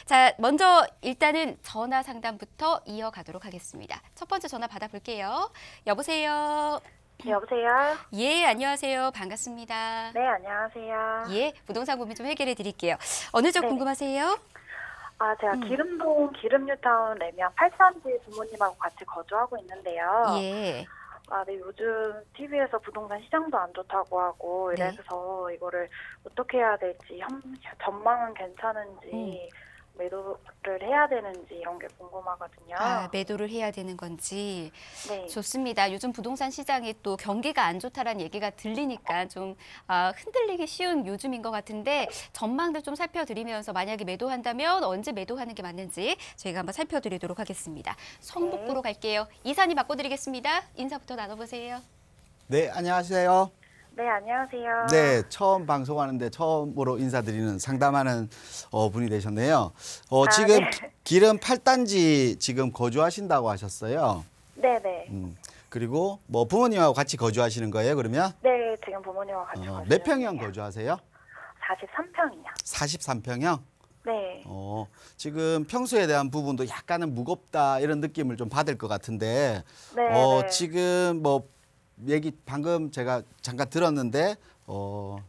자, 먼저 일단은 전화 상담부터 이어가도록 하겠습니다. 첫 번째 전화 받아볼게요. 여보세요. 여보세요? 예, 안녕하세요. 반갑습니다. 네, 안녕하세요. 예, 부동산 고민 좀 해결해 드릴게요. 어느 쪽 네. 궁금하세요? 제가 기름동 기름뉴타운 레미안 8단지 부모님하고 같이 거주하고 있는데요. 예. 네, 요즘 TV에서 부동산 시장도 안 좋다고 하고 네. 이래서 이거를 어떻게 해야 될지, 전망은 괜찮은지, 매도를 해야 되는지 이런 게 궁금하거든요. 매도를 해야 되는 건지. 네. 좋습니다. 요즘 부동산 시장이 또 경기가 안 좋다라는 얘기가 들리니까 좀 흔들리기 쉬운 요즘인 것 같은데 전망들 좀 살펴드리면서 만약에 매도한다면 언제 매도하는 게 맞는지 저희가 한번 살펴드리도록 하겠습니다. 성북구로 갈게요. 이사님 바꿔드리겠습니다. 인사부터 나눠보세요. 네, 안녕하세요. 네, 안녕하세요. 네, 처음 방송하는데 처음으로 인사드리는 상담하는 분이 되셨네요. 지금 네. 기름 8단지 지금 거주하신다고 하셨어요. 네네. 그리고 뭐 부모님하고 같이 거주하시는 거예요, 그러면? 네, 지금 부모님하고 같이 거주하고 몇 평형 거주하세요? 43평이요. 43평형? 네. 지금 평수에 대한 부분도 약간은 무겁다 이런 느낌을 좀 받을 것 같은데 네. 네. 지금 뭐 얘기 방금 제가 잠깐 들었는데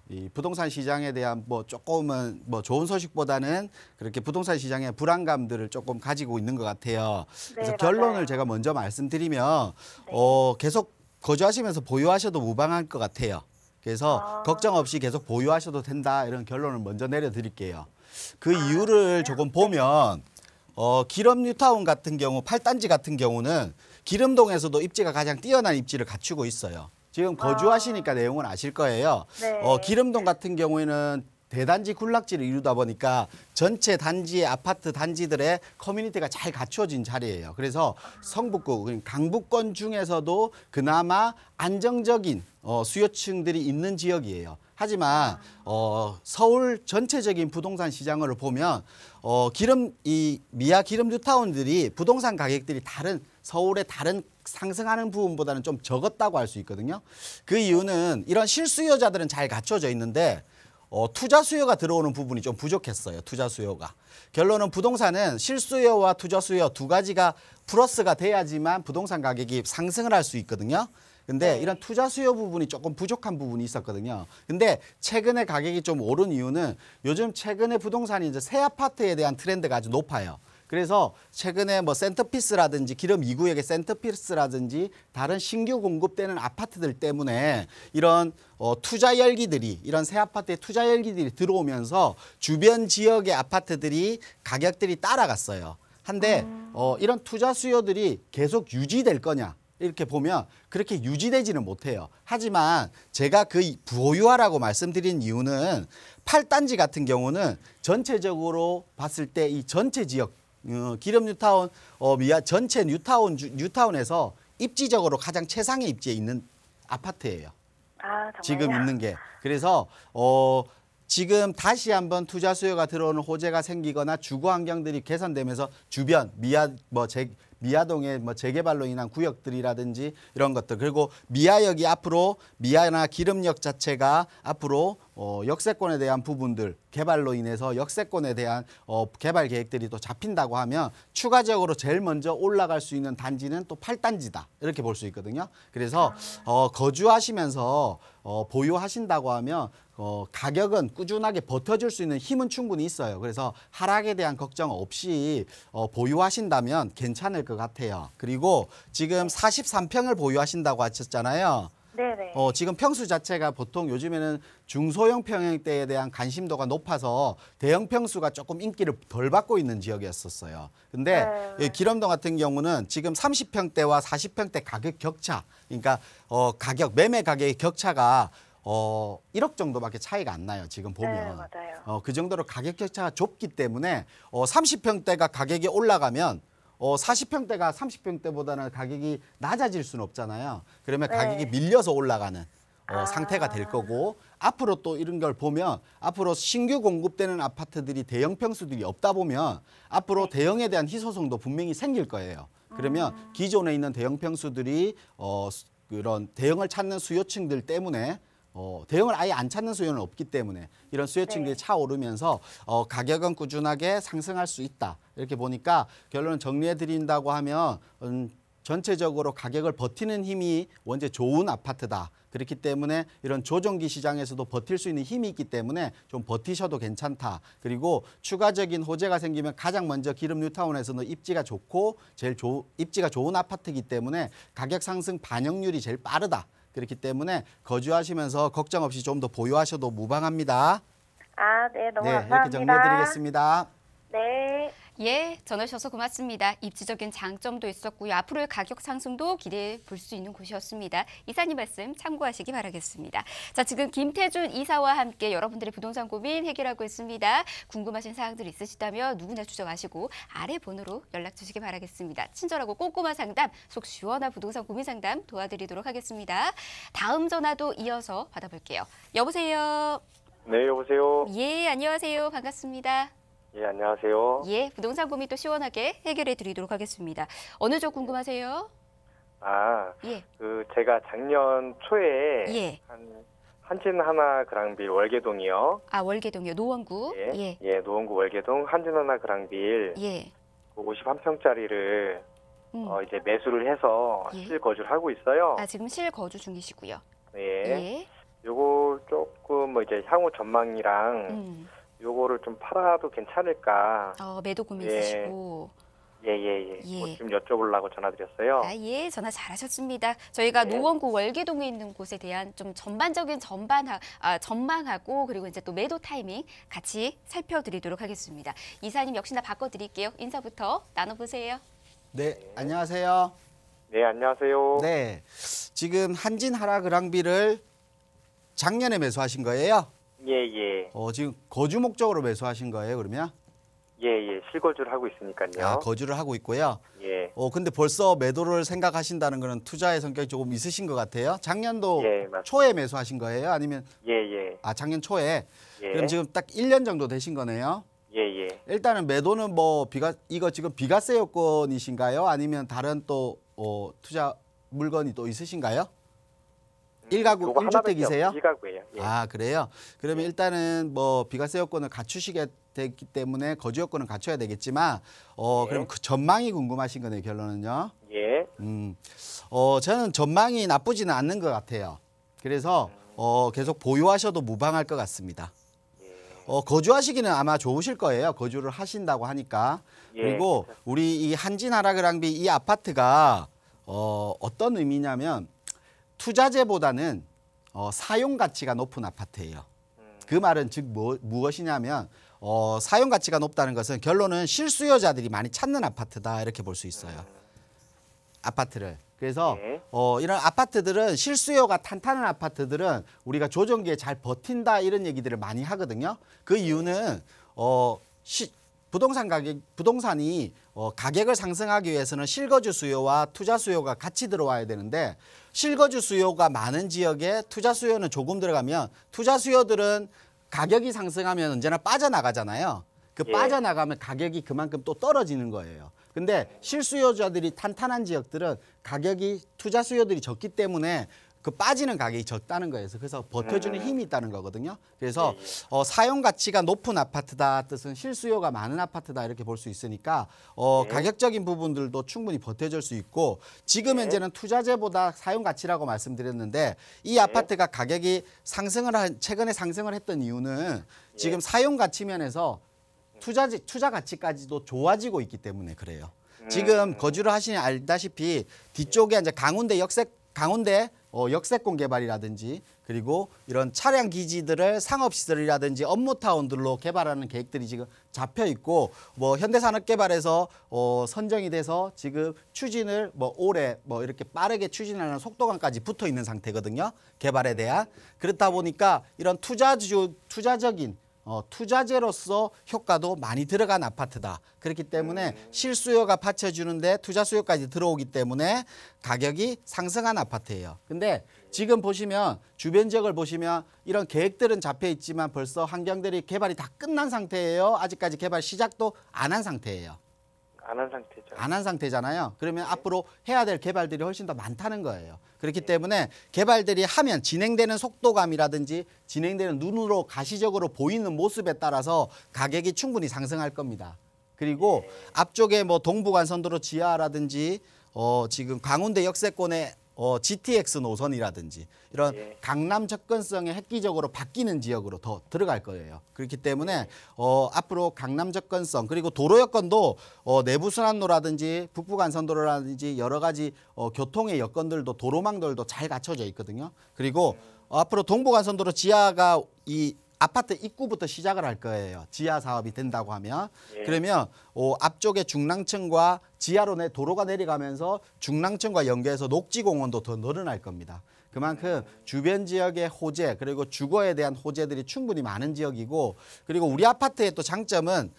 이 부동산 시장에 대한 뭐 조금은 뭐 좋은 소식보다는 그렇게 부동산 시장의 불안감들을 조금 가지고 있는 것 같아요. 그래서 네, 결론을 맞아요. 제가 먼저 말씀드리면 네. 계속 거주하시면서 보유하셔도 무방할 것 같아요. 그래서 걱정 없이 계속 보유하셔도 된다 이런 결론을 먼저 내려드릴게요. 그 이유를 조금 보면 기름 뉴타운 같은 경우 8단지 같은 경우는 기름동에서도 입지가 가장 뛰어난 입지를 갖추고 있어요. 지금 거주하시니까 내용은 아실 거예요. 네. 기름동 같은 경우에는 대단지 군락지를 이루다 보니까 전체 단지의 아파트 단지들의 커뮤니티가 잘 갖추어진 자리예요. 그래서 성북구, 강북권 중에서도 그나마 안정적인 수요층들이 있는 지역이에요. 하지만 서울 전체적인 부동산 시장을 보면 미아 기름 뉴타운들이 부동산 가격들이 서울의 다른 상승하는 부분보다는 좀 적었다고 할 수 있거든요. 그 이유는 이런 실수요자들은 잘 갖춰져 있는데 투자 수요가 들어오는 부분이 좀 부족했어요. 투자 수요가. 결론은 부동산은 실수요와 투자 수요 두 가지가 플러스가 돼야지만 부동산 가격이 상승을 할 수 있거든요. 근데 네. 이런 투자 수요 부분이 조금 부족한 부분이 있었거든요. 근데 최근에 가격이 좀 오른 이유는 요즘 최근에 부동산이 이제 새 아파트에 대한 트렌드가 아주 높아요. 그래서 최근에 뭐 센터피스라든지 기름 2구역의 센터피스라든지 다른 신규 공급되는 아파트들 때문에 이런 투자 열기들이 이런 새 아파트의 투자 열기들이 들어오면서 주변 지역의 아파트들이 가격들이 따라갔어요. 한데 이런 투자 수요들이 계속 유지될 거냐? 이렇게 보면 그렇게 유지되지는 못해요. 하지만 제가 그 보유하라고 말씀드린 이유는 8단지 같은 경우는 전체적으로 봤을 때 이 전체 지역 기름 뉴타운 전체 뉴타운에서 입지적으로 가장 최상의 입지에 있는 아파트예요. 정말요? 지금 있는 게. 그래서 지금 다시 한번 투자 수요가 들어오는 호재가 생기거나 주거 환경들이 개선되면서 주변 미아동의 재개발로 인한 구역들이라든지 이런 것들, 그리고 미아역이 앞으로 미아나 기름역 자체가 앞으로 역세권에 대한 부분들 개발로 인해서 역세권에 대한 개발 계획들이 또 잡힌다고 하면 추가적으로 제일 먼저 올라갈 수 있는 단지는 또 8단지다 이렇게 볼 수 있거든요. 그래서 거주하시면서 보유하신다고 하면 가격은 꾸준하게 버텨줄 수 있는 힘은 충분히 있어요. 그래서 하락에 대한 걱정 없이 보유하신다면 괜찮을 것 같아요. 그리고 지금 43평을 보유하신다고 하셨잖아요. 네네. 지금 평수 자체가 보통 요즘에는 중소형 평형대에 대한 관심도가 높아서 대형 평수가 조금 인기를 덜 받고 있는 지역이었었어요. 근데 네. 기름동 같은 경우는 지금 30평대와 40평대 가격 격차, 그러니까 매매 가격의 격차가 1억 정도밖에 차이가 안 나요. 지금 보면. 네, 맞아요. 그 정도로 가격 격차가 좁기 때문에 30평대가 가격이 올라가면 40평대가 30평대보다는 가격이 낮아질 수는 없잖아요. 그러면 네. 가격이 밀려서 올라가는 상태가 될 거고, 앞으로 또 이런 걸 보면 앞으로 신규 공급되는 아파트들이 대형 평수들이 없다 보면 앞으로 대형에 대한 희소성도 분명히 생길 거예요. 그러면 기존에 있는 대형 평수들이 그런 대형을 찾는 수요층들 때문에 대형을 아예 안 찾는 수요는 없기 때문에 이런 수요층들이 네. 차오르면서 가격은 꾸준하게 상승할 수 있다. 이렇게 보니까 결론은 정리해 드린다고 하면 전체적으로 가격을 버티는 힘이 원체 좋은 아파트다. 그렇기 때문에 이런 조정기 시장에서도 버틸 수 있는 힘이 있기 때문에 좀 버티셔도 괜찮다. 그리고 추가적인 호재가 생기면 가장 먼저 기름 뉴타운에서는 입지가 좋고 입지가 좋은 아파트이기 때문에 가격 상승 반영률이 제일 빠르다. 그렇기 때문에 거주하시면서 걱정 없이 좀 더 보유하셔도 무방합니다. 아, 네, 너무 네, 감사합니다. 이렇게 정리해드리겠습니다. 네. 예, 전화 주셔서 고맙습니다. 입지적인 장점도 있었고요. 앞으로의 가격 상승도 기대해 볼 수 있는 곳이었습니다. 이사님 말씀 참고하시기 바라겠습니다. 자, 지금 김태준 이사와 함께 여러분들의 부동산 고민 해결하고 있습니다. 궁금하신 사항들 있으시다면 누구나 주저하시고 아래 번호로 연락 주시기 바라겠습니다. 친절하고 꼼꼼한 상담, 속 시원한 부동산 고민 상담 도와드리도록 하겠습니다. 다음 전화도 이어서 받아볼게요. 여보세요. 네, 여보세요. 예, 안녕하세요. 반갑습니다. 예, 안녕하세요. 예, 부동산 고민 또 시원하게 해결해 드리도록 하겠습니다. 어느 쪽 궁금하세요? 아, 예. 제가 작년 초에 예. 한진 하나 그랑빌 월계동이요. 아, 월계동이요. 노원구. 예. 예, 노원구 월계동 한진 하나 그랑빌 예. 51평짜리를 이제 매수를 해서 예. 실거주를 하고 있어요. 아, 지금 실거주 중이시고요. 예. 예. 요거 조금 이제 향후 전망이랑 요거를 좀 팔아도 괜찮을까? 매도 고민 예. 있으시고. 예. 예. 좀 여쭤보려고 전화드렸어요. 아, 예, 전화 잘하셨습니다. 저희가 네. 노원구 월계동에 있는 곳에 대한 좀 전반적인 전망하고 그리고 이제 또 매도 타이밍 같이 살펴드리도록 하겠습니다. 이사님 역시나 바꿔드릴게요. 인사부터 나눠보세요. 네, 안녕하세요. 네, 안녕하세요. 네, 지금 한진 하라 그랑비를 작년에 매수하신 거예요? 예. 지금 거주 목적으로 매수하신 거예요, 그러면? 예. 실거주를 하고 있으니까요. 아, 거주를 하고 있고요. 예. 근데 벌써 매도를 생각하신다는 거는 투자의 성격이 조금 있으신 것 같아요. 작년도 예, 맞습니다. 초에 매수하신 거예요? 아니면 예. 작년 초에? 예. 그럼 지금 딱 1년 정도 되신 거네요. 예. 일단은 매도는 이거 지금 비과세 요건이신가요? 아니면 다른 또 투자 물건이 또 있으신가요? 1가구 요거 하나밖에 1주택이세요? 없어요. 1가구예요. 예. 아, 그래요? 그러면 일단은 비과세 요건을 갖추시게 됐기 때문에 거주 요건은 갖춰야 되겠지만 그럼 그 전망이 궁금하신 거네요, 결론은요. 예. 저는 전망이 나쁘지는 않는 것 같아요. 그래서 계속 보유하셔도 무방할 것 같습니다. 거주하시기는 아마 좋으실 거예요. 거주를 하신다고 하니까. 예, 그리고 우리 이 한진 하라그랑비 이 아파트가 어떤 의미냐면 투자재보다는 사용 가치가 높은 아파트예요. 그 말은 즉 무엇이냐면 사용 가치가 높다는 것은 결론은 실수요자들이 많이 찾는 아파트다 이렇게 볼 수 있어요. 아파트를. 그래서 네. 이런 아파트들은 실수요가 탄탄한 아파트들은 우리가 조정기에 잘 버틴다 이런 얘기들을 많이 하거든요. 그 이유는 부동산이 가격을 상승하기 위해서는 실거주 수요와 투자 수요가 같이 들어와야 되는데 실거주 수요가 많은 지역에 투자 수요는 조금 들어가면 투자 수요들은 가격이 상승하면 언제나 빠져나가잖아요. 그 예. 빠져나가면 가격이 그만큼 또 떨어지는 거예요. 근데 실수요자들이 탄탄한 지역들은 가격이 투자 수요들이 적기 때문에 그 빠지는 가격이 적다는 거예요. 그래서 버텨주는 힘이 있다는 거거든요. 그래서 사용 가치가 높은 아파트다 뜻은 실수요가 많은 아파트다 이렇게 볼 수 있으니까 가격적인 부분들도 충분히 버텨줄 수 있고 지금 현재는 투자재보다 사용 가치라고 말씀드렸는데 이 아파트가 가격이 최근에 상승을 했던 이유는 지금 사용 가치 면에서 투자 가치까지도 좋아지고 있기 때문에 그래요. 지금 거주를 하시니 알다시피 뒤쪽에 이제 강원대 역세권 개발이라든지 그리고 이런 차량 기지들을 상업시설이라든지 업무타운들로 개발하는 계획들이 지금 잡혀 있고 현대산업개발에서 선정이 돼서 지금 추진을 올해 이렇게 빠르게 추진하는 속도감까지 붙어 있는 상태거든요. 개발에 대한. 그렇다 보니까 이런 투자적인 투자재로서 효과도 많이 들어간 아파트다. 그렇기 때문에 실수요가 받쳐주는데 투자 수요까지 들어오기 때문에 가격이 상승한 아파트예요. 근데 지금 보시면 주변 지역을 보시면 이런 계획들은 잡혀 있지만 벌써 환경들이 개발이 다 끝난 상태예요. 아직까지 개발 시작도 안 한 상태예요. 안 한 상태죠. 안 한 상태잖아요. 그러면 앞으로 해야 될 개발들이 훨씬 더 많다는 거예요. 그렇기 때문에 개발들이 하면 진행되는 속도감이라든지 진행되는 눈으로 가시적으로 보이는 모습에 따라서 가격이 충분히 상승할 겁니다. 그리고 앞쪽에 뭐 동부간선도로 지하라든지 지금 강원도 역세권의 GTX 노선이라든지 이런 강남 접근성에 획기적으로 바뀌는 지역으로 더 들어갈 거예요. 그렇기 때문에 앞으로 강남 접근성 그리고 도로 여건도 내부순환로라든지 북부간선도로라든지 여러 가지 교통의 여건들도 도로망들도 잘 갖춰져 있거든요. 그리고 앞으로 동부간선도로 지하가 이 아파트 입구부터 시작을 할 거예요. 지하 사업이 된다고 하면. 그러면 앞쪽에 중랑층과 지하로 도로가 내려가면서 중랑층과 연계해서 녹지공원도 더 늘어날 겁니다. 그만큼 주변 지역의 호재 그리고 주거에 대한 호재들이 충분히 많은 지역이고 그리고 우리 아파트의 또 장점은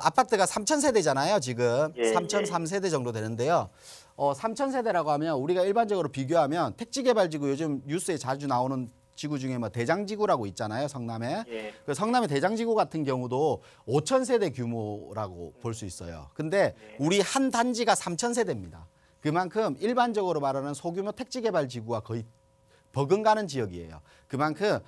아파트가 3,000세대잖아요. 지금 3,003세대 정도 되는데요. 3,000세대라고 하면 우리가 일반적으로 비교하면 택지개발지구 요즘 뉴스에 자주 나오는 지구 중에 뭐 대장지구라고 있잖아요, 성남에. 그 성남의 대장지구 같은 경우도 5,000세대 규모라고 볼 수 있어요. 근데 우리 한 단지가 3,000세대입니다. 그만큼 일반적으로 말하는 소규모 택지개발지구와 거의 버금가는 지역이에요. 그만큼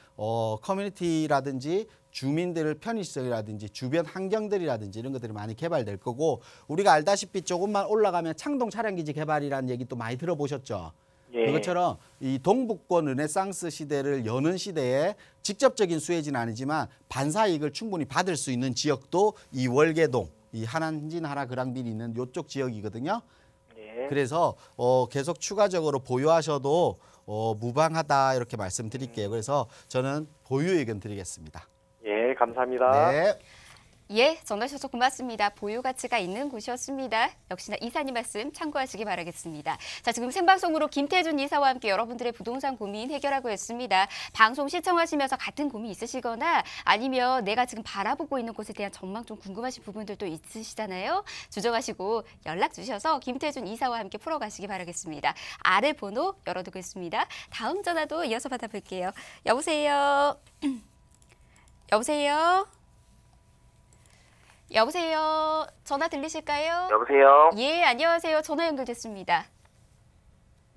커뮤니티라든지 주민들 편의시설이라든지 주변 환경들이라든지 이런 것들이 많이 개발될 거고 우리가 알다시피 조금만 올라가면 창동 차량기지 개발이라는 얘기 또 많이 들어보셨죠? 그것처럼 이 동북권 르네상스 시대를 여는 시대에 직접적인 수혜지는 아니지만 반사이익을 충분히 받을 수 있는 지역도 이 월계동, 이 한안진 하나그랑빌이 있는 이쪽 지역이거든요. 그래서 계속 추가적으로 보유하셔도 무방하다 이렇게 말씀드릴게요. 그래서 저는 보유 의견 드리겠습니다. 예, 감사합니다. 네. 예, 전화 주셔서 고맙습니다. 보유 가치가 있는 곳이었습니다. 역시나 이사님 말씀 참고하시기 바라겠습니다. 자, 지금 생방송으로 김태준 이사와 함께 여러분들의 부동산 고민 해결하고 있습니다. 방송 시청하시면서 같은 고민 있으시거나 아니면 내가 지금 바라보고 있는 곳에 대한 전망 좀 궁금하신 부분들도 있으시잖아요. 주저하시고 연락 주셔서 김태준 이사와 함께 풀어가시기 바라겠습니다. 아래 번호 열어두고 있습니다. 다음 전화도 이어서 받아볼게요. 여보세요? 여보세요? 여보세요. 전화 들리실까요? 여보세요? 예, 안녕하세요. 전화 연결됐습니다.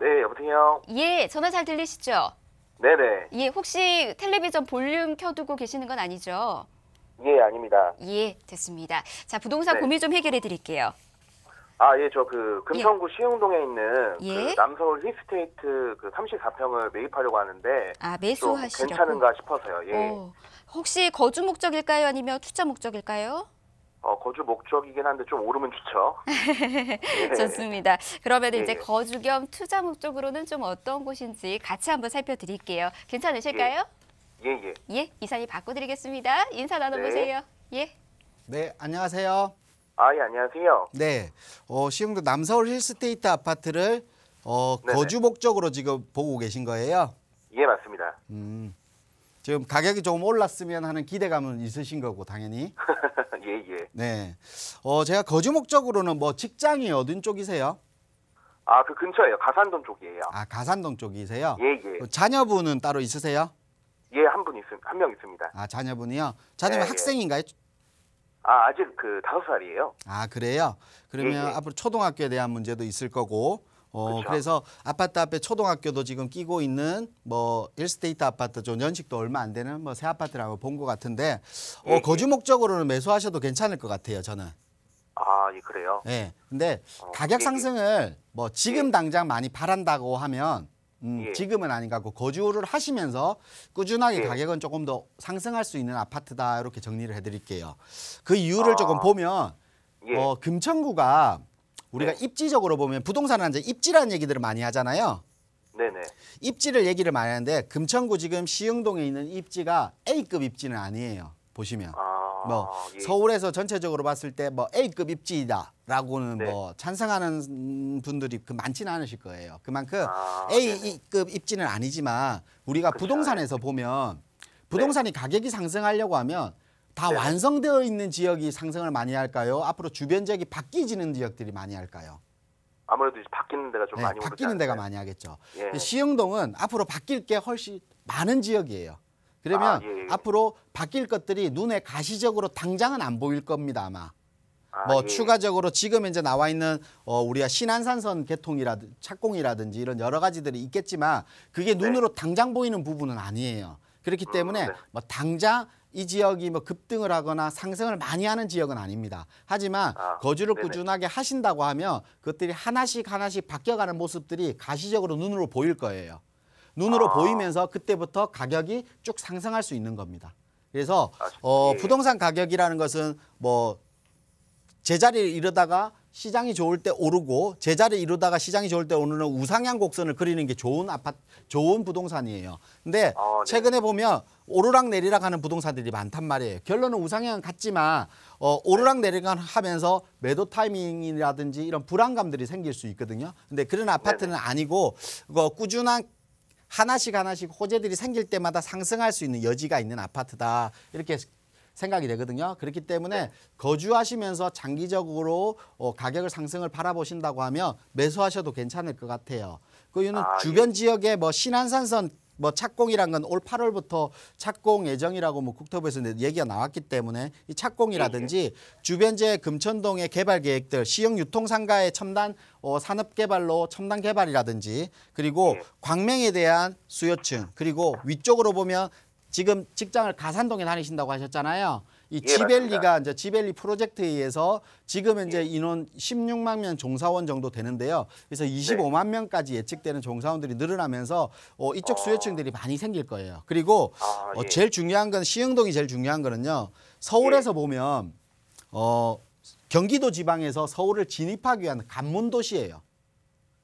네, 여보세요? 예, 전화 잘 들리시죠? 네네. 예, 혹시 텔레비전 볼륨 켜두고 계시는 건 아니죠? 예, 아닙니다. 예, 됐습니다. 자, 부동산 네. 고민 좀 해결해 드릴게요. 아, 예, 저 금천구 시흥동에 있는 예? 남서울 힐스테이트 34평을 매입하려고 하는데 아, 좀 매수하시려고? 괜찮은가 싶어서요. 예. 혹시 거주 목적일까요? 아니면 투자 목적일까요? 거주 목적이긴 한데 좀 오르면 좋죠. 예. 좋습니다. 그러면 예, 이제 예. 거주 겸 투자 목적으로는 좀 어떤 곳인지 같이 한번 살펴드릴게요. 괜찮으실까요? 예, 예. 예, 이사님 바꿔드리겠습니다. 인사 나눠보세요. 예. 네, 안녕하세요. 아, 예, 안녕하세요. 네, 시흥도 남서울 힐스테이트 아파트를 네네. 거주 목적으로 지금 보고 계신 거예요? 예, 맞습니다. 지금 가격이 조금 올랐으면 하는 기대감은 있으신 거고 당연히. 예, 예. 네, 제가 거주 목적으로는 뭐 직장이 어딘 쪽이세요? 아, 그 근처에요. 가산동 쪽이에요. 아, 가산동 쪽이세요? 예, 예. 자녀분은 따로 있으세요? 예, 한 명 있습니다. 아, 자녀분이요? 자녀분 예, 예. 학생인가요? 아, 아직 5살이에요. 아, 그래요? 그러면 예, 예. 앞으로 초등학교에 대한 문제도 있을 거고 그쵸. 그래서 아파트 앞에 초등학교도 지금 끼고 있는 뭐 힐스테이트 아파트 좀 연식도 얼마 안 되는 뭐 새 아파트라고 본 것 같은데 예, 거주 목적으로는 매수하셔도 괜찮을 것 같아요, 저는. 아, 예, 그래요? 예. 근데 예, 가격 예. 상승을 뭐 지금 예. 당장 많이 바란다고 하면 예. 지금은 아닌 것 같고 거주를 하시면서 꾸준하게 예. 가격은 조금 더 상승할 수 있는 아파트다 이렇게 정리를 해드릴게요. 그 이유를 아. 조금 보면 예. 금천구가 우리가 네. 입지적으로 보면 부동산은 이제 입지라는 얘기들을 많이 하잖아요. 네네. 입지를 얘기를 많이 하는데 금천구 지금 시흥동에 있는 입지가 A급 입지는 아니에요. 보시면 뭐 예. 서울에서 전체적으로 봤을 때 뭐 A급 입지다라고는 네. 뭐 찬성하는 분들이 많지는 않으실 거예요. 그만큼 네네. A급 입지는 아니지만 우리가 그쵸. 부동산에서 보면 부동산이 가격이 상승하려고 하면 다 네. 완성되어 있는 지역이 상승을 많이 할까요? 앞으로 주변 지역이 바뀌지는 지역들이 많이 할까요? 아무래도 이제 바뀌는 데가 좀 네, 많이 바뀌는 데가 많이 하겠죠. 예. 시흥동은 앞으로 바뀔 게 훨씬 많은 지역이에요. 그러면 예. 앞으로 바뀔 것들이 눈에 가시적으로 당장은 안 보일 겁니다, 아마. 뭐 예. 추가적으로 지금 이제 나와 있는 우리가 신안산선 개통이라든지 착공이라든지 이런 여러 가지들이 있겠지만 그게 눈으로 당장 보이는 부분은 아니에요. 그렇기 때문에 네. 뭐 당장 이 지역이 뭐 급등을 하거나 상승을 많이 하는 지역은 아닙니다. 하지만 거주를 네네. 꾸준하게 하신다고 하면 그것들이 하나씩 바뀌어가는 모습들이 가시적으로 눈으로 보일 거예요. 눈으로 보이면서 그때부터 가격이 쭉 상승할 수 있는 겁니다. 그래서 예. 부동산 가격이라는 것은 뭐 제자리를 이루다가 시장이 좋을 때 오르고 제자리를 이루다가 시장이 좋을 때 오르는 우상향 곡선을 그리는 게 좋은 부동산이에요. 근데 네. 최근에 보면 오르락 내리락 하는 부동산들이 많단 말이에요. 결론은 우상향은 같지만 오르락 내리락 하면서 매도 타이밍이라든지 이런 불안감들이 생길 수 있거든요. 근데 그런 아파트는 아니고 꾸준한 하나씩 호재들이 생길 때마다 상승할 수 있는 여지가 있는 아파트다. 이렇게 생각이 되거든요. 그렇기 때문에 거주하시면서 장기적으로 가격을 상승을 바라보신다고 하면 매수하셔도 괜찮을 것 같아요. 그 이유는 주변 지역에 뭐 신안산선 뭐 착공이란 건 올 8월부터 착공 예정이라고 뭐 국토부에서 얘기가 나왔기 때문에 이 착공이라든지 주변 지역 금천동의 개발 계획들, 시형 유통상가의 첨단 산업 개발로 첨단 개발이라든지 그리고 광명에 대한 수요층 그리고 위쪽으로 보면 지금 직장을 가산동에 다니신다고 하셨잖아요. 이 지벨리가 이제 지벨리 프로젝트에 의해서 지금 이제 인원 16만 명 종사원 정도 되는데요. 그래서 25만 명까지 예측되는 종사원들이 늘어나면서 이쪽 수요층들이 많이 생길 거예요. 그리고 제일 중요한 건 시흥동이 제일 중요한 거는요. 서울에서 보면 경기도 지방에서 서울을 진입하기 위한 관문 도시예요.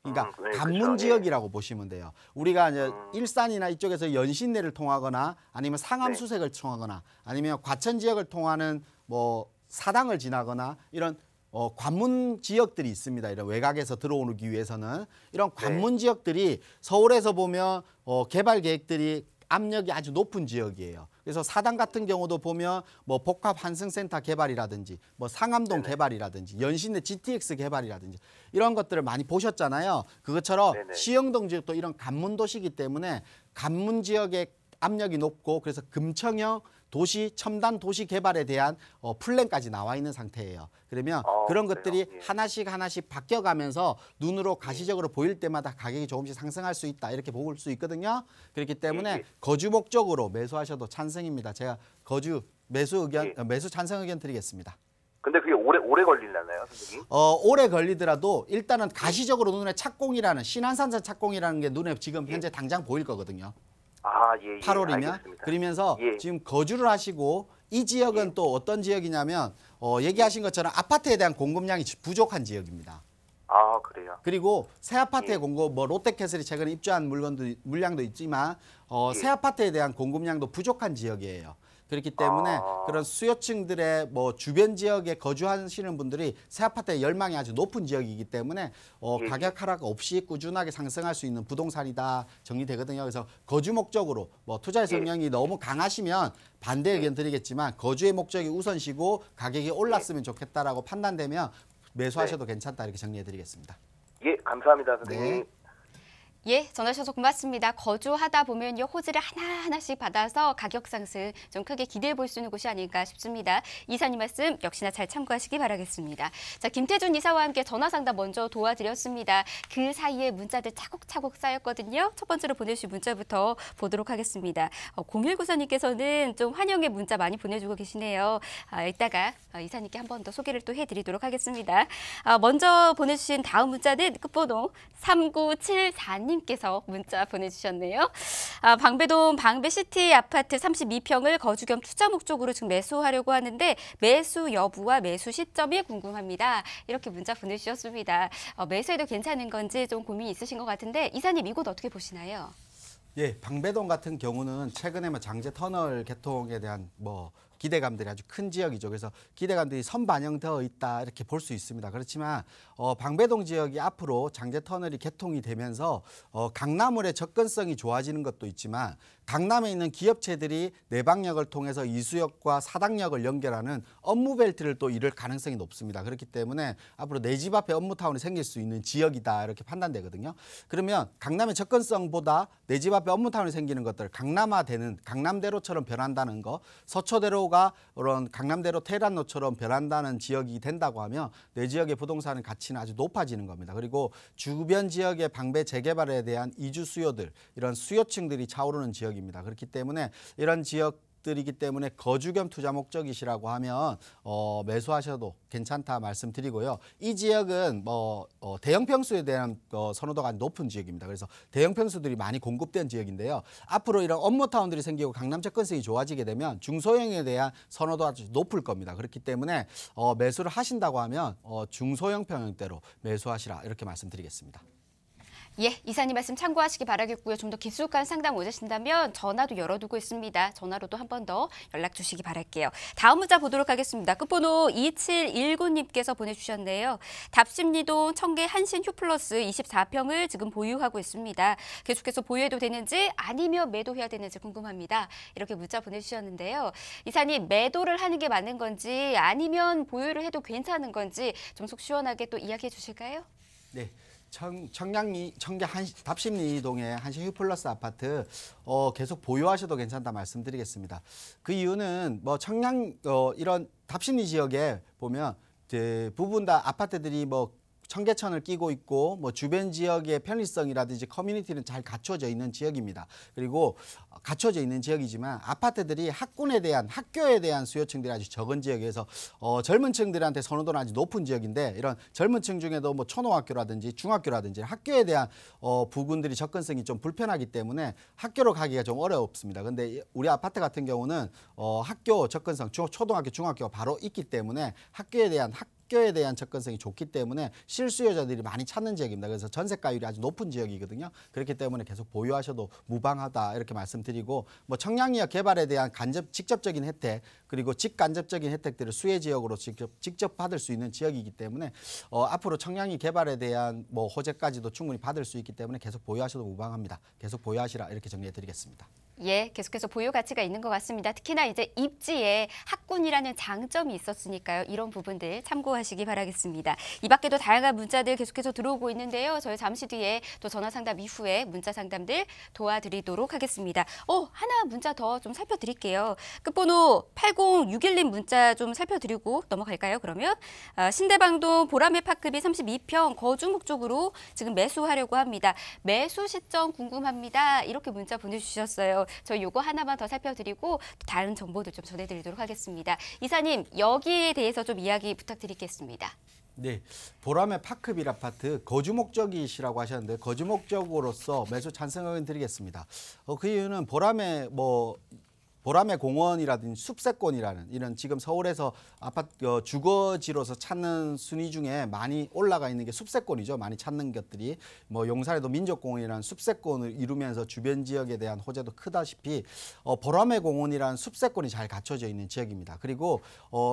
그러니까 관문 지역이라고 보시면 돼요. 우리가 이제 일산이나 이쪽에서 연신내를 통하거나 아니면 상암 수색을 통하거나 아니면 과천 지역을 통하는 뭐 사당을 지나거나 이런 관문 지역들이 있습니다. 이런 외곽에서 들어오기 위해서는 이런 관문 지역들이 서울에서 보면 개발 계획들이 압력이 아주 높은 지역이에요. 그래서 사당 같은 경우도 보면 뭐 복합 환승센터 개발이라든지 뭐 상암동 개발이라든지 연신내 GTX 개발이라든지 이런 것들을 많이 보셨잖아요. 그것처럼 시흥동 지역도 이런 관문 도시이기 때문에 관문 지역의 압력이 높고 그래서 금청형 도시 첨단 도시 개발에 대한 플랜까지 나와 있는 상태예요. 그러면 그런 것들이 하나씩 바뀌어가면서 눈으로 가시적으로 보일 때마다 가격이 조금씩 상승할 수 있다 이렇게 볼 수 있거든요. 그렇기 때문에 거주 목적으로 매수하셔도 찬성입니다. 제가 거주 매수 찬성 의견 드리겠습니다. 근데 그게 오래 걸리려나요, 선생님? 오래 걸리더라도 일단은 가시적으로 눈에 착공이라는 신안산선 착공이라는 게 눈에 지금 현재 당장 보일 거거든요. 8월이면 알겠습니다. 그러면서 지금 거주를 하시고 이 지역은 또 어떤 지역이냐면 얘기하신 것처럼 아파트에 대한 공급량이 부족한 지역입니다. 그래요? 그리고 새 아파트의 공급, 뭐 롯데캐슬이 최근에 입주한 물량도 있지만 새 아파트에 대한 공급량도 부족한 지역이에요. 그렇기 때문에 그런 수요층들의 뭐 주변 지역에 거주하시는 분들이 새 아파트의 열망이 아주 높은 지역이기 때문에 가격 하락 없이 꾸준하게 상승할 수 있는 부동산이다 정리되거든요. 그래서 거주 목적으로 뭐 투자의 성향이 너무 강하시면 반대 의견 드리겠지만 거주의 목적이 우선시고 가격이 올랐으면 좋겠다라고 판단되면 매수하셔도 괜찮다 이렇게 정리해 드리겠습니다. 예, 감사합니다, 선생님. 예, 전화 주셔서 고맙습니다. 거주하다 보면요, 호재를 하나하나씩 받아서 가격 상승 좀 크게 기대해 볼 수 있는 곳이 아닐까 싶습니다. 이사님 말씀 역시나 잘 참고하시기 바라겠습니다. 자, 김태준 이사와 함께 전화 상담 먼저 도와드렸습니다. 그 사이에 문자들 차곡차곡 쌓였거든요. 첫 번째로 보내주신 문자부터 보도록 하겠습니다. 0194님께서는 좀 환영의 문자 많이 보내주고 계시네요. 이따가 이사님께 한 번 더 소개를 또 해드리도록 하겠습니다. 먼저 보내주신 다음 문자는 끝번호 3974님. 님께서 문자 보내주셨네요. 방배동 방배시티 아파트 32평을 거주 겸 투자 목적으로 지금 매수하려고 하는데 매수 여부와 매수 시점이 궁금합니다. 이렇게 문자 보내주셨습니다. 매수해도 괜찮은 건지 좀 고민이 있으신 것 같은데 이사님 이곳 어떻게 보시나요? 예, 방배동 같은 경우는 최근에 뭐 장제 터널 개통에 대한 뭐 기대감들이 아주 큰 지역이죠. 그래서 기대감들이 선반영되어 있다 이렇게 볼 수 있습니다. 그렇지만 방배동 지역이 앞으로 장제 터널이 개통이 되면서 강남을의 접근성이 좋아지는 것도 있지만 강남에 있는 기업체들이 내방역을 통해서 이수역과 사당역을 연결하는 업무 벨트를 또 이룰 가능성이 높습니다. 그렇기 때문에 앞으로 내 집 앞에 업무타운이 생길 수 있는 지역이다 이렇게 판단되거든요. 그러면 강남의 접근성보다 내 집 앞에 업무타운이 생기는 것들 강남화되는 강남대로처럼 변한다는 거, 서초대로가 판교가 그런 강남대로 테란로처럼 변한다는 지역이 된다고 하면 내 지역의 부동산 가치는 아주 높아지는 겁니다. 그리고 주변 지역의 방배 재개발에 대한 이주 수요들, 이런 수요층들이 차오르는 지역입니다. 그렇기 때문에 이런 지역들이기 때문에 거주 겸 투자 목적이시라고 하면 매수하셔도 괜찮다 말씀드리고요. 이 지역은 대형 평수에 대한 선호도가 높은 지역입니다. 그래서 대형 평수들이 많이 공급된 지역인데요. 앞으로 이런 업무타운들이 생기고 강남 접근성이 좋아지게 되면 중소형에 대한 선호도가 아주 높을 겁니다. 그렇기 때문에 매수를 하신다고 하면 중소형 평형대로 매수하시라 이렇게 말씀드리겠습니다. 예, 이사님 말씀 참고하시기 바라겠고요. 좀 더 깊숙한 상담 오시신다면 전화도 열어두고 있습니다. 전화로도 한 번 더 연락 주시기 바랄게요. 다음 문자 보도록 하겠습니다. 끝번호 2719님께서 보내주셨네요. 답심리동 청계 한신 휴플러스 24평을 지금 보유하고 있습니다. 계속해서 보유해도 되는지 아니면 매도해야 되는지 궁금합니다. 이렇게 문자 보내주셨는데요. 이사님, 매도를 하는 게 맞는 건지 아니면 보유를 해도 괜찮은 건지 좀 속 시원하게 또 이야기해 주실까요? 네. 청계 답심리동의 한신 휴플러스 아파트 계속 보유하셔도 괜찮다 말씀드리겠습니다. 그 이유는 이런 답심리 지역에 보면 부분 다 아파트들이 청계천을 끼고 있고 주변 지역의 편리성이라든지 커뮤니티는 잘 갖춰져 있는 지역입니다. 그리고 갖춰져 있는 지역이지만 아파트들이 학군에 대한 학교에 대한 수요층들이 아주 적은 지역에서 젊은 층들한테 선호도는 아주 높은 지역인데 이런 젊은 층 중에도 초등학교라든지 중학교라든지 학교에 대한 부분들이 접근성이 좀 불편하기 때문에 학교로 가기가 좀 어렵습니다. 근데 우리 아파트 같은 경우는 학교 접근성 초등학교 중학교가 바로 있기 때문에 학교에 대한 접근성이 좋기 때문에 실수요자들이 많이 찾는 지역입니다. 그래서 전세가율이 아주 높은 지역이거든요. 그렇기 때문에 계속 보유하셔도 무방하다 이렇게 말씀드리고 청량리역 개발에 대한 직접적인 혜택 그리고 직간접적인 혜택들을 수혜 지역으로 직접 받을 수 있는 지역이기 때문에 앞으로 청량리 개발에 대한 호재까지도 충분히 받을 수 있기 때문에 계속 보유하셔도 무방합니다. 계속 보유하시라 이렇게 정리해 드리겠습니다. 예, 계속해서 보유 가치가 있는 것 같습니다. 특히나 이제 입지에 학군이라는 장점이 있었으니까요. 이런 부분들 참고하시기 바라겠습니다. 이 밖에도 다양한 문자들 계속해서 들어오고 있는데요. 저희 잠시 뒤에 또 전화 상담 이후에 문자 상담들 도와드리도록 하겠습니다. 하나 문자 더 좀 살펴드릴게요. 끝번호 8061님 문자 좀 살펴드리고 넘어갈까요? 그러면 신대방동 보라매 파크비 32평 거주 목적으로 지금 매수하려고 합니다. 매수 시점 궁금합니다. 이렇게 문자 보내주셨어요. 저희 요거 하나만 더 살펴드리고 다른 정보도 좀 전해드리도록 하겠습니다. 이사님, 여기에 대해서 좀 이야기 부탁드리겠습니다. 네, 보라매 파크빌 아파트 거주 목적이시라고 하셨는데 거주 목적으로서 매수 찬성 의견 드리겠습니다. 그 이유는 보라매 공원이라든지 숲세권이라는 이런 지금 서울에서 아파트 주거지로서 찾는 순위 중에 많이 올라가 있는 게 숲세권이죠. 많이 찾는 것들이 용산에도 민족공원이라는 숲세권을 이루면서 주변 지역에 대한 호재도 크다시피 보라매 공원이라는 숲세권이 잘 갖춰져 있는 지역입니다. 그리고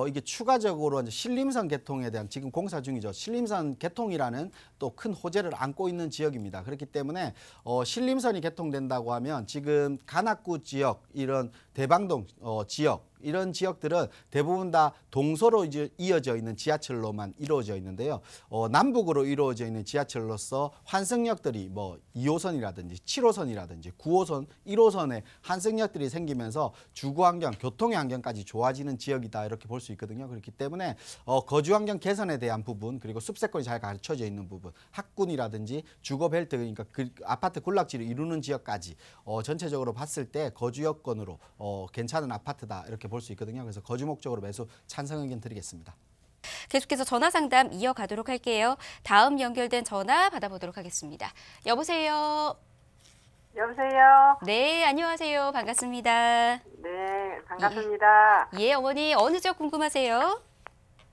이게 추가적으로 이제 신림선 개통에 대한 지금 공사 중이죠. 신림선 개통이라는 또 큰 호재를 안고 있는 지역입니다. 그렇기 때문에 신림선이 개통된다고 하면 지금 관악구 지역 이런 대방동 지역 이런 지역들은 대부분 다 동서로 이어져 있는 지하철로만 이루어져 있는데요. 남북으로 이루어져 있는 지하철로서 환승역들이 2호선이라든지 7호선이라든지 9호선, 1호선에 환승역들이 생기면서 주거 환경, 교통의 환경까지 좋아지는 지역이다 이렇게 볼 수 있거든요. 그렇기 때문에 거주 환경 개선에 대한 부분 그리고 숲세권이 잘 갖춰져 있는 부분, 학군이라든지 주거 벨트 그러니까 아파트 군락지를 이루는 지역까지 전체적으로 봤을 때 거주 여건으로 괜찮은 아파트다 이렇게 볼 수 있거든요. 그래서 거주 목적으로 매수 찬성 의견 드리겠습니다. 계속해서 전화 상담 이어가도록 할게요. 다음 연결된 전화 받아보도록 하겠습니다. 여보세요. 여보세요. 네, 안녕하세요. 반갑습니다. 네, 반갑습니다. 예, 어머니 어느 지역 궁금하세요?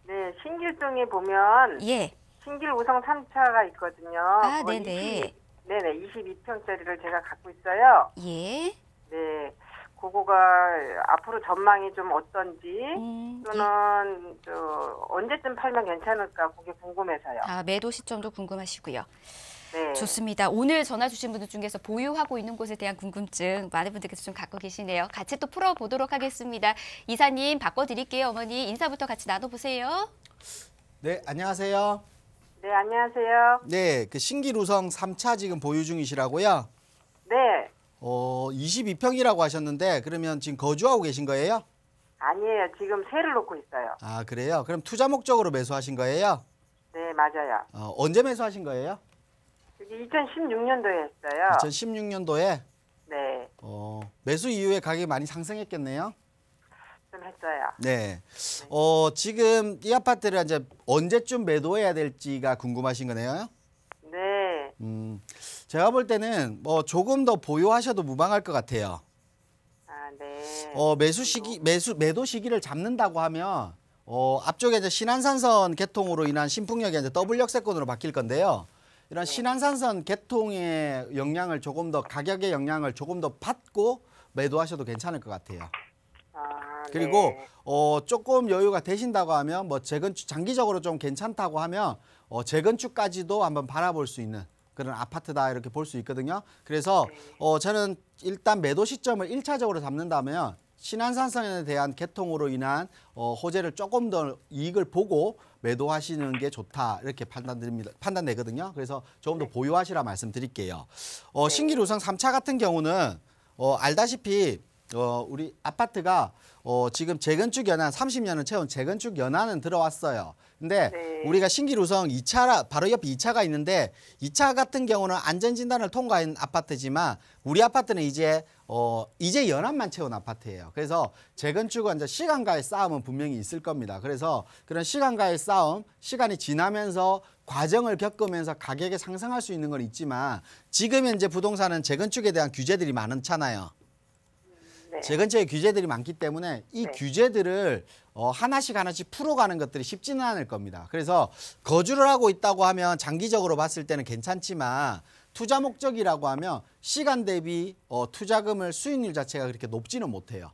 네, 신길동에 보면 예. 신길 우성 3차가 있거든요. 아, 그거 네네. 네네, 22평짜리를 제가 갖고 있어요. 예. 네, 그거가 앞으로 전망이 좀 어떤지 또는 언제쯤 팔면 괜찮을까 그게 궁금해서요. 매도 시점도 궁금하시고요. 네. 좋습니다. 오늘 전화 주신 분들 중에서 보유하고 있는 곳에 대한 궁금증 많은 분들께서 좀 갖고 계시네요. 같이 또 풀어보도록 하겠습니다. 이사님 바꿔드릴게요. 어머니 인사부터 같이 나눠보세요. 네, 안녕하세요. 네, 안녕하세요. 네, 그 신길우성 3차 지금 보유 중이시라고요? 네. 22평이라고 하셨는데 그러면 지금 거주하고 계신 거예요? 아니에요. 지금 새를 놓고 있어요. 아, 그래요? 그럼 투자 목적으로 매수하신 거예요? 네, 맞아요. 언제 매수하신 거예요? 여기 2016년도에 했어요. 2016년도에 네, 매수 이후에 가격이 많이 상승했겠네요. 좀 했어요. 네. 지금 이 아파트를 이제 언제쯤 매도해야 될지가 궁금하신 거네요. 네, 제가 볼 때는 조금 더 보유하셔도 무방할 것 같아요. 아, 네. 매도 시기를 잡는다고 하면 앞쪽에 이제 신안산선 개통으로 인한 신풍역이 이제 더블 역세권으로 바뀔 건데요. 이런 신안산선 개통의 영향을 조금 더 가격의 영향을 조금 더 받고 매도하셔도 괜찮을 것 같아요. 아, 그리고 네. 조금 여유가 되신다고 하면 뭐 재건축 장기적으로 좀 괜찮다고 하면 재건축까지도 한번 바라볼 수 있는 그런 아파트다 이렇게 볼 수 있거든요. 그래서 저는 일단 매도 시점을 1차적으로 잡는다면 신안산선에 대한 개통으로 인한 호재를 조금 더 이익을 보고 매도하시는 게 좋다 이렇게 판단되거든요. 그래서 조금 더 보유하시라 말씀드릴게요. 신길우성 3차 같은 경우는 알다시피 우리 아파트가 지금 재건축 연한 30년을 채운 재건축 연한은 들어왔어요. 근데 네. 우리가 신길우성 2차 바로 옆에 2차가 있는데 2차 같은 경우는 안전진단을 통과한 아파트지만 우리 아파트는 이제 연한만 채운 아파트예요. 그래서 재건축은 이제 시간과의 싸움은 분명히 있을 겁니다. 그래서 그런 시간과의 싸움, 시간이 지나면서 과정을 겪으면서 가격이 상승할 수 있는 건 있지만 지금 현재 부동산은 재건축에 대한 규제들이 많잖아요. 네. 재건축의 규제들이 많기 때문에 이 네. 규제들을 하나씩 풀어가는 것들이 쉽지는 않을 겁니다. 그래서 거주를 하고 있다고 하면 장기적으로 봤을 때는 괜찮지만 투자 목적이라고 하면 시간 대비 투자금을 수익률 자체가 그렇게 높지는 못해요.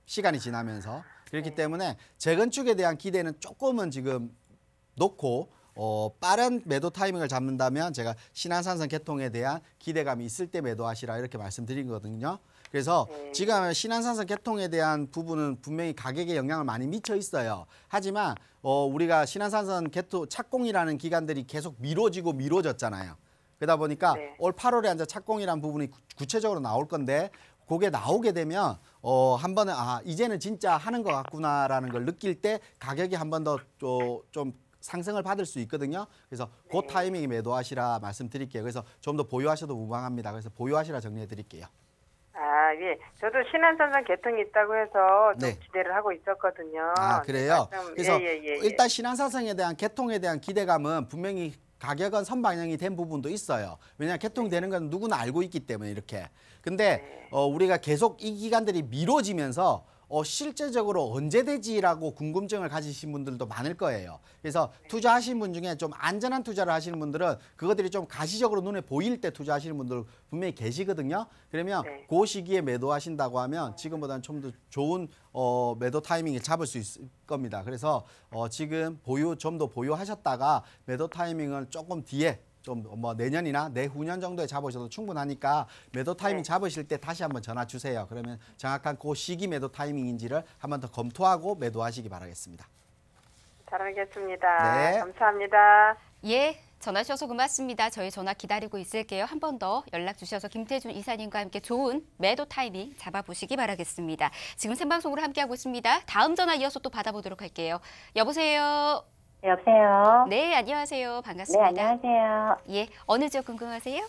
시간이 지나면서. 그렇기 때문에 재건축에 대한 기대는 조금은 지금 놓고 빠른 매도 타이밍을 잡는다면 제가 신안산선 개통에 대한 기대감이 있을 때 매도하시라 이렇게 말씀드린 거거든요. 그래서 지금 신안산선 개통에 대한 부분은 분명히 가격에 영향을 많이 미쳐 있어요. 하지만 우리가 신안산선 개통 착공이라는 기간들이 계속 미뤄졌잖아요. 그러다 보니까 네. 올 8월에 이제 착공이라는 부분이 구체적으로 나올 건데 그게 나오게 되면 한 번은 이제는 진짜 하는 것 같구나라는 걸 느낄 때 가격이 한 번 더 좀 상승을 받을 수 있거든요. 그래서 그 타이밍에 매도하시라 말씀드릴게요. 그래서 좀 더 보유하셔도 무방합니다. 그래서 보유하시라 정리해 드릴게요. 아, 예. 저도 신안산선 개통이 있다고 해서 좀 네. 기대를 하고 있었거든요. 아, 그래요? 좀, 그래서 예. 일단 신안산선에 대한 개통에 대한 기대감은 분명히 가격은 선반영이 된 부분도 있어요. 왜냐하면 개통되는 건 누구나 알고 있기 때문에 이렇게. 근데 우리가 계속 이 기간들이 미뤄지면서 실제적으로 언제 되지라고 궁금증을 가지신 분들도 많을 거예요. 그래서 투자하신 분 중에 좀 안전한 투자를 하시는 분들은 그것들이 좀 가시적으로 눈에 보일 때 투자하시는 분들 분명히 계시거든요. 그러면 그 시기에 매도하신다고 하면 지금보다는 좀 더 좋은 매도 타이밍을 잡을 수 있을 겁니다. 그래서 지금 좀 더 보유하셨다가 매도 타이밍을 조금 뒤에 좀 내년이나 내후년 정도에 잡으셔도 충분하니까 매도 타이밍 잡으실 때 다시 한번 전화 주세요. 그러면 정확한 그 시기 매도 타이밍인지를 한번 더 검토하고 매도하시기 바라겠습니다. 잘 알겠습니다. 네. 감사합니다. 예, 전화 주셔서 고맙습니다. 저희 전화 기다리고 있을게요. 한 번 더 연락 주셔서 김태준 이사님과 함께 좋은 매도 타이밍 잡아보시기 바라겠습니다. 지금 생방송으로 함께하고 있습니다. 다음 전화 이어서 또 받아보도록 할게요. 여보세요. 네, 여보세요. 네, 안녕하세요. 반갑습니다. 네, 안녕하세요. 예, 어느 지역 궁금하세요?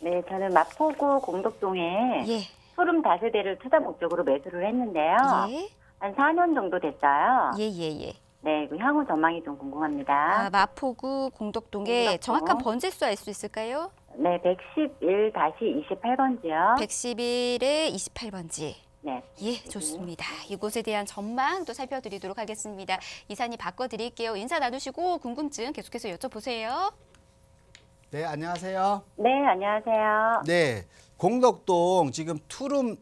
네, 저는 마포구 공덕동에 예. 소름 다세대를 투자 목적으로 매수를 했는데요. 예. 한 4년 정도 됐어요. 예. 네, 그 향후 전망이 좀 궁금합니다. 마포구 공덕동에 공덕동. 정확한 번지수 알 수 있을까요? 네, 111-28번지요. 111에 28번지. 네. 예, 좋습니다. 이곳에 대한 전망도 살펴드리도록 하겠습니다. 이사님 바꿔드릴게요. 인사 나누시고 궁금증 계속해서 여쭤보세요. 네, 안녕하세요. 네, 안녕하세요. 네, 공덕동 지금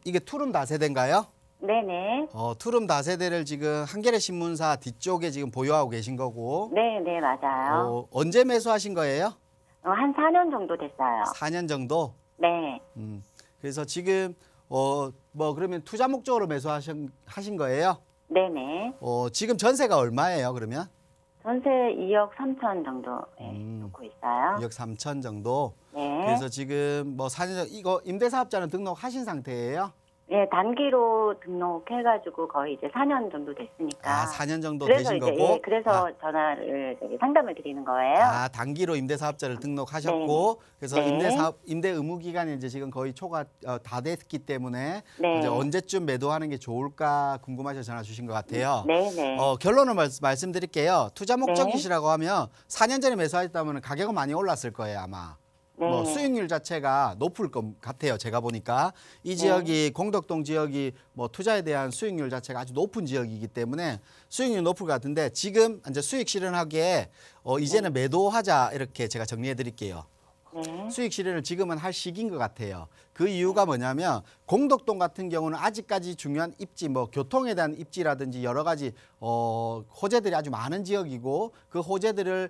이게 투룸 다세대인가요? 네네. 투룸 다세대를 지금 한겨레 신문사 뒤쪽에 지금 보유하고 계신 거고. 네, 맞아요. 언제 매수하신 거예요? 한 4년 정도 됐어요. 4년 정도? 네. 그래서 지금 그러면 투자 목적으로 매수하신 거예요? 네네. 지금 전세가 얼마예요, 그러면? 전세 2억 3천 정도에 놓고 있어요. 2억 3천 정도? 네. 그래서 지금 4년 이거 임대사업자는 등록하신 상태예요? 예, 단기로 등록해가지고 거의 이제 4년 정도 됐으니까. 4년 정도 그래서 되신 이제, 거고. 예, 그래서 전화를 상담을 드리는 거예요. 단기로 임대사업자를 등록하셨고, 그래서 네. 임대 의무 기간이 이제 지금 거의 초가 다 됐기 때문에 네. 이제 언제쯤 매도하는 게 좋을까 궁금하셔서 전화 주신 것 같아요. 네. 결론을 말씀드릴게요. 투자 목적이시라고 하면 4년 전에 매수하셨다면 가격은 많이 올랐을 거예요, 아마. 네. 뭐 수익률 자체가 높을 것 같아요. 제가 보니까 이 지역이 공덕동 지역이 뭐 투자에 대한 수익률 자체가 아주 높은 지역이기 때문에 수익률이 높을 것 같은데 지금 이제 수익 실현하기에 이제는 매도하자 이렇게 제가 정리해 드릴게요. 네. 수익 실현을 지금은 할 시기인 것 같아요. 그 이유가 뭐냐면 공덕동 같은 경우는 아직까지 중요한 입지, 뭐 교통에 대한 입지라든지 여러 가지 호재들이 아주 많은 지역이고 그 호재들을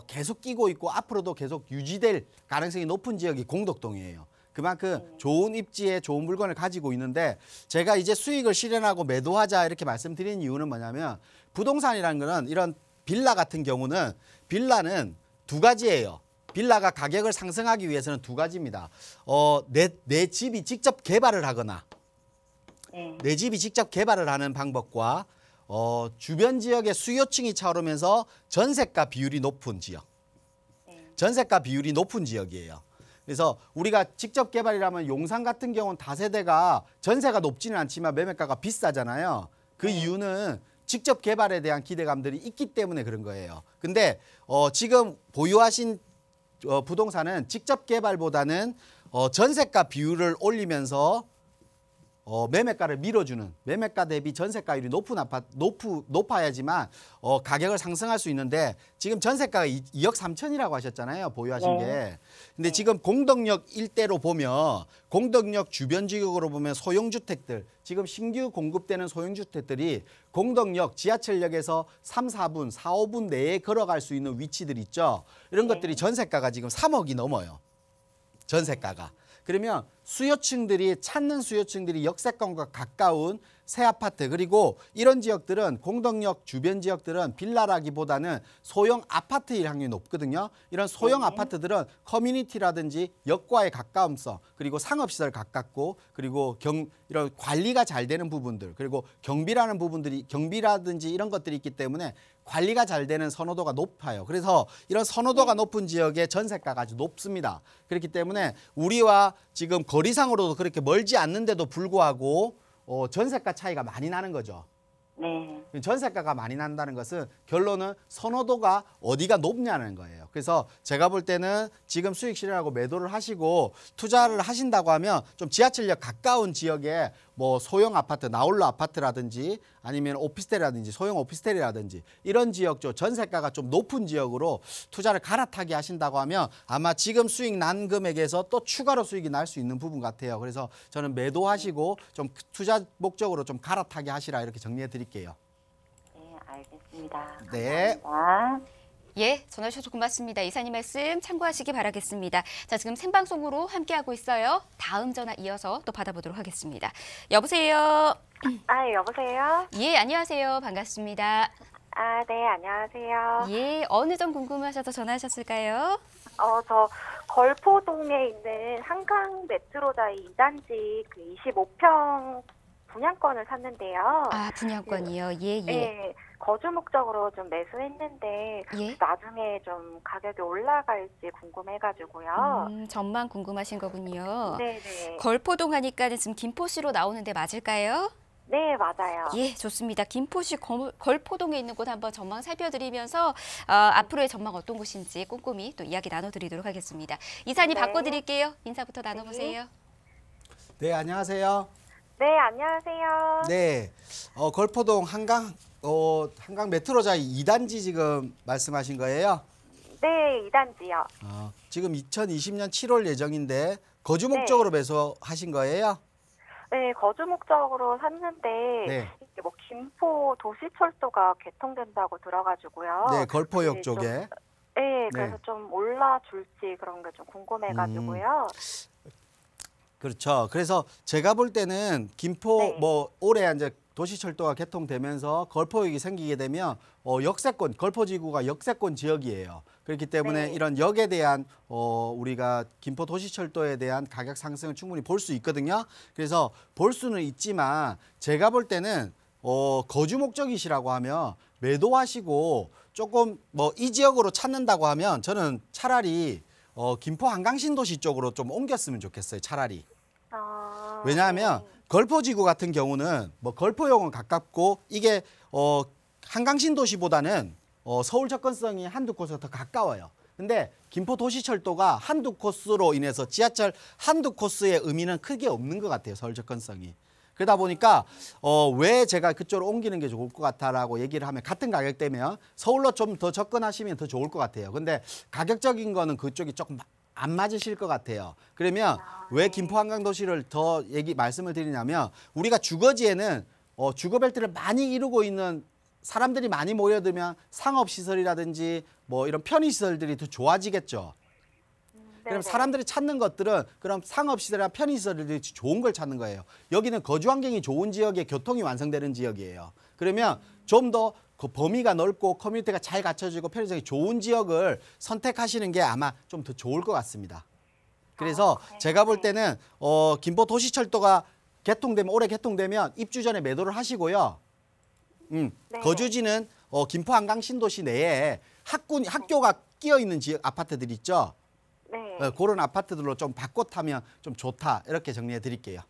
계속 끼고 있고 앞으로도 계속 유지될 가능성이 높은 지역이 공덕동이에요. 그만큼 좋은 입지에 좋은 물건을 가지고 있는데 제가 이제 수익을 실현하고 매도하자 이렇게 말씀드린 이유는 뭐냐면 부동산이라는 거는 이런 빌라 같은 경우는 빌라는 두 가지예요. 빌라가 가격을 상승하기 위해서는 두 가지입니다. 내 집이 직접 개발을 하거나 네. 내 집이 직접 개발을 하는 방법과 주변 지역의 수요층이 차오르면서 전세가 비율이 높은 지역. 전세가 비율이 높은 지역이에요. 그래서 우리가 직접 개발이라면 용산 같은 경우는 다세대가 전세가 높지는 않지만 매매가가 비싸잖아요. 그 이유는 직접 개발에 대한 기대감들이 있기 때문에 그런 거예요. 근데 지금 보유하신 부동산은 직접 개발보다는 전세가 비율을 올리면서 매매가를 밀어주는 매매가 대비 전세가율이 높아야지만 가격을 상승할 수 있는데 지금 전세가가 2억 3천이라고 하셨잖아요. 보유하신 게. 근데 지금 공덕역 일대로 보면 공덕역 주변 지역으로 보면 소형주택들 지금 신규 공급되는 소형주택들이 공덕역 지하철역에서 3, 4분, 4, 5분 내에 걸어갈 수 있는 위치들 있죠. 이런 것들이 전세가가 지금 3억이 넘어요. 전세가가. 그러면 찾는 수요층들이 역세권과 가까운 새 아파트 그리고 이런 지역들은 공덕역 주변 지역들은 빌라라기보다는 소형 아파트일 확률이 높거든요. 이런 소형 아파트들은 커뮤니티라든지 역과의 가까움성 그리고 상업시설 가깝고 그리고 이런 관리가 잘 되는 부분들 그리고 경비라든지 이런 것들이 있기 때문에 관리가 잘 되는 선호도가 높아요. 그래서 이런 선호도가 높은 지역의 전세가가 아주 높습니다. 그렇기 때문에 우리와 지금 거리상으로도 그렇게 멀지 않는데도 불구하고 전세가 차이가 많이 나는 거죠. 네. 전세가가 많이 난다는 것은 결론은 선호도가 어디가 높냐는 거예요. 그래서 제가 볼 때는 지금 수익 실현하고 매도를 하시고 투자를 하신다고 하면 좀 지하철역 가까운 지역에 뭐 소형 아파트, 나홀로 아파트라든지 아니면 오피스텔이라든지 소형 오피스텔이라든지 이런 지역 전세가가 좀 높은 지역으로 투자를 갈아타게 하신다고 하면 아마 지금 수익 난 금액에서 또 추가로 수익이 날 수 있는 부분 같아요. 그래서 저는 매도하시고 좀 투자 목적으로 좀 갈아타게 하시라 이렇게 정리해 드릴게요. 네, 알겠습니다. 네. 감사합니다. 예, 전화 주셔서 고맙습니다. 이사님 말씀 참고하시기 바라겠습니다. 자, 지금 생방송으로 함께하고 있어요. 다음 전화 이어서 또 받아보도록 하겠습니다. 여보세요? 여보세요? 예, 안녕하세요. 반갑습니다. 네, 안녕하세요. 예, 어느 점 궁금하셔서 전화하셨을까요? 저 걸포동에 있는 한강 메트로자이 2단지 그 25평 분양권을 샀는데요. 분양권이요. 예. 네, 거주 목적으로 좀 매수했는데 예. 나중에 좀 가격이 올라갈지 궁금해가지고요. 전망 궁금하신 거군요. 네네. 걸포동 하니까는 지금 김포시로 나오는데 맞을까요? 네, 맞아요. 예, 좋습니다. 김포시 걸포동에 있는 곳 한번 전망 살펴드리면서 앞으로의 전망 어떤 곳인지 꼼꼼히 또 이야기 나눠드리도록 하겠습니다. 이사님 네. 바꿔드릴게요. 인사부터 나눠보세요. 네, 안녕하세요. 네, 안녕하세요. 네, 걸포동 한강 메트로자이 2단지 지금 말씀하신 거예요? 네, 2단지요. 지금 2020년 7월 예정인데 거주 목적으로 매수하신 거예요? 네, 거주 목적으로 샀는데 네. 이게 뭐 김포 도시철도가 개통된다고 들어가지고요. 네, 걸포역 네, 쪽에. 네, 그래서 좀 올라줄지 그런 게 좀 궁금해가지고요. 그렇죠. 그래서 제가 볼 때는 김포 네. 뭐 올해 이제 도시철도가 개통되면서 걸포역이 생기게 되면 역세권, 걸포지구가 역세권 지역이에요. 그렇기 때문에 네. 이런 역에 대한 우리가 김포 도시철도에 대한 가격 상승을 충분히 볼 수 있거든요. 그래서 볼 수는 있지만 제가 볼 때는 거주 목적이시라고 하면 매도하시고 조금 뭐 이 지역으로 찾는다고 하면 저는 차라리 김포 한강신도시 쪽으로 좀 옮겼으면 좋겠어요. 차라리. 아, 왜냐하면 네. 걸포지구 같은 경우는 뭐 걸포역은 가깝고 이게 한강신도시보다는 서울 접근성이 한두 코스가 더 가까워요. 근데 김포 도시철도가 한두 코스로 인해서 지하철 한두 코스의 의미는 크게 없는 것 같아요. 서울 접근성이. 그러다 보니까 왜 제가 그쪽으로 옮기는 게 좋을 것 같다라고 얘기를 하면 같은 가격대면 서울로 좀 더 접근하시면 더 좋을 것 같아요. 근데 가격적인 거는 그쪽이 조금 안 맞으실 것 같아요. 그러면 왜 김포 한강도시를 더 말씀을 드리냐면 우리가 주거지에는 주거벨트를 많이 이루고 있는 사람들이 많이 모여들면 상업시설이라든지 뭐 이런 편의시설들이 더 좋아지겠죠. 그럼 네네. 사람들이 찾는 것들은 그럼 상업시설이나 편의시설들이 좋은 걸 찾는 거예요. 여기는 거주 환경이 좋은 지역에 교통이 완성되는 지역이에요. 그러면 좀 더 그 범위가 넓고 커뮤니티가 잘 갖춰지고 편의성이 좋은 지역을 선택하시는 게 아마 좀 더 좋을 것 같습니다. 그래서 제가 볼 때는 김포 도시철도가 올해 개통되면 입주 전에 매도를 하시고요. 네. 거주지는 김포 한강 신도시 내에 학교가 끼어 있는 지역 아파트들 있죠. 네. 그런 아파트들로 좀 바꿔 타면 좀 좋다. 이렇게 정리해 드릴게요.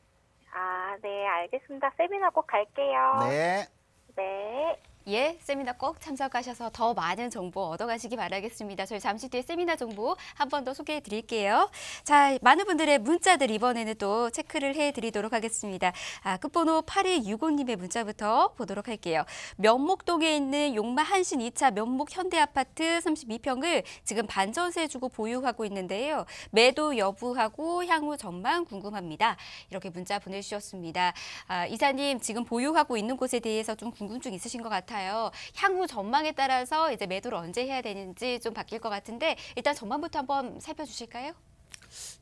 아, 네, 알겠습니다. 세미나 꼭 갈게요. 네. 네. 예, 세미나 꼭 참석하셔서 더 많은 정보 얻어가시기 바라겠습니다. 저희 잠시 뒤에 세미나 정보 한 번 더 소개해 드릴게요. 자, 많은 분들의 문자들 이번에는 또 체크를 해 드리도록 하겠습니다. 끝번호 8265님의 문자부터 보도록 할게요. 면목동에 있는 용마 한신 2차 면목 현대아파트 32평을 지금 반전세 주고 보유하고 있는데요. 매도 여부하고 향후 전망 궁금합니다. 이렇게 문자 보내주셨습니다. 이사님, 지금 보유하고 있는 곳에 대해서 좀 궁금증 있으신 것 같아요. 향후 전망에 따라서 이제 매도를 언제 해야 되는지 좀 바뀔 것 같은데 일단 전망부터 한번 살펴주실까요?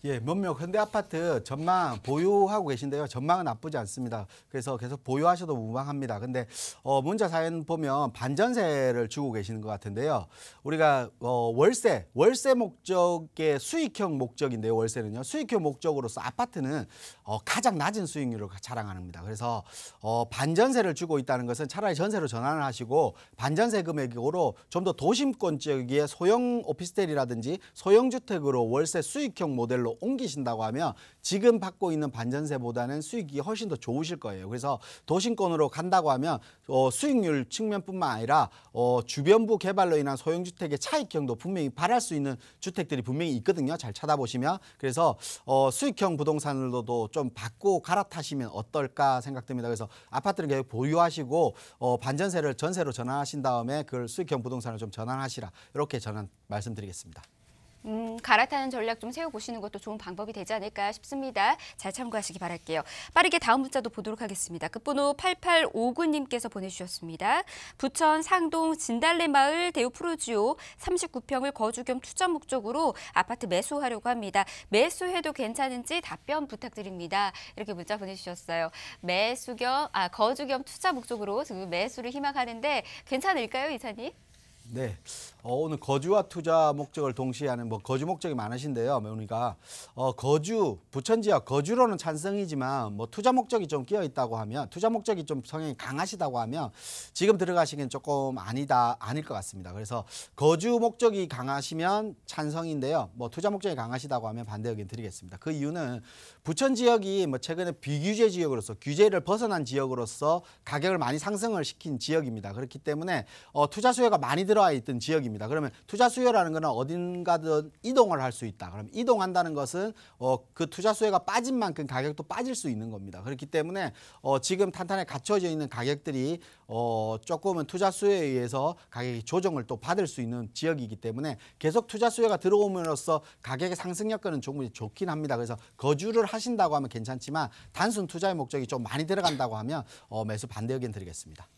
예, 면목 현대아파트 전망 보유하고 계신데요. 전망은 나쁘지 않습니다. 그래서 계속 보유하셔도 무방합니다. 근데 문자 사연 보면 반전세를 주고 계시는 것 같은데요. 우리가 월세 목적의 수익형 목적인데요. 월세는요. 수익형 목적으로서 아파트는 가장 낮은 수익률을 자랑합니다. 그래서 반전세를 주고 있다는 것은 차라리 전세로 전환을 하시고 반전세 금액으로 좀 더 도심권 지역의 소형 오피스텔이라든지 소형 주택으로 월세 수익형 모델로 옮기신다고 하면 지금 받고 있는 반전세보다는 수익이 훨씬 더 좋으실 거예요. 그래서 도심권으로 간다고 하면 수익률 측면뿐만 아니라 주변부 개발로 인한 소형주택의 차익형도 분명히 바랄 수 있는 주택들이 분명히 있거든요. 잘 찾아보시면. 그래서 수익형 부동산으로도 좀 바꾸고 갈아타시면 어떨까 생각됩니다. 그래서 아파트를 계속 보유하시고 반전세를 전세로 전환하신 다음에 그걸 수익형 부동산을 좀 전환하시라. 이렇게 저는 말씀드리겠습니다. 갈아타는 전략 좀 세워보시는 것도 좋은 방법이 되지 않을까 싶습니다. 잘 참고하시기 바랄게요. 빠르게 다음 문자도 보도록 하겠습니다. 끝번호 8859님께서 보내주셨습니다. 부천 상동 진달래마을 대우프로지오 39평을 거주 겸 투자 목적으로 아파트 매수하려고 합니다. 매수해도 괜찮은지 답변 부탁드립니다. 이렇게 문자 보내주셨어요. 거주 겸 투자 목적으로 지금 매수를 희망하는데 괜찮을까요, 이사님? 네, 오늘 거주와 투자 목적을 동시에 하는 거주 목적이 많으신데요. 우리가 부천 지역 거주로는 찬성이지만 투자 목적이 좀 끼어 있다고 하면 투자 목적이 좀 성향이 강하시다고 하면 지금 들어가시기엔 조금 아닐 것 같습니다. 그래서 거주 목적이 강하시면 찬성인데요. 투자 목적이 강하시다고 하면 반대 의견 드리겠습니다. 그 이유는 부천 지역이 최근에 비규제 지역으로서 규제를 벗어난 지역으로서 가격을 많이 상승을 시킨 지역입니다. 그렇기 때문에 투자 수요가 많이 들어와 있던 지역입니다. 그러면 투자 수요라는 것은 어딘가든 이동을 할 수 있다. 그럼 이동한다는 것은 그 투자 수요가 빠진 만큼 가격도 빠질 수 있는 겁니다. 그렇기 때문에 지금 탄탄하게 갖춰져 있는 가격들이 조금은 투자 수요에 의해서 가격이 조정을 또 받을 수 있는 지역이기 때문에 계속 투자 수요가 들어옴으로써 가격의 상승 여건은 충분히 좋긴 합니다. 그래서 거주를 하신다고 하면 괜찮지만 단순 투자의 목적이 좀 많이 들어간다고 하면 매수 반대 의견 드리겠습니다.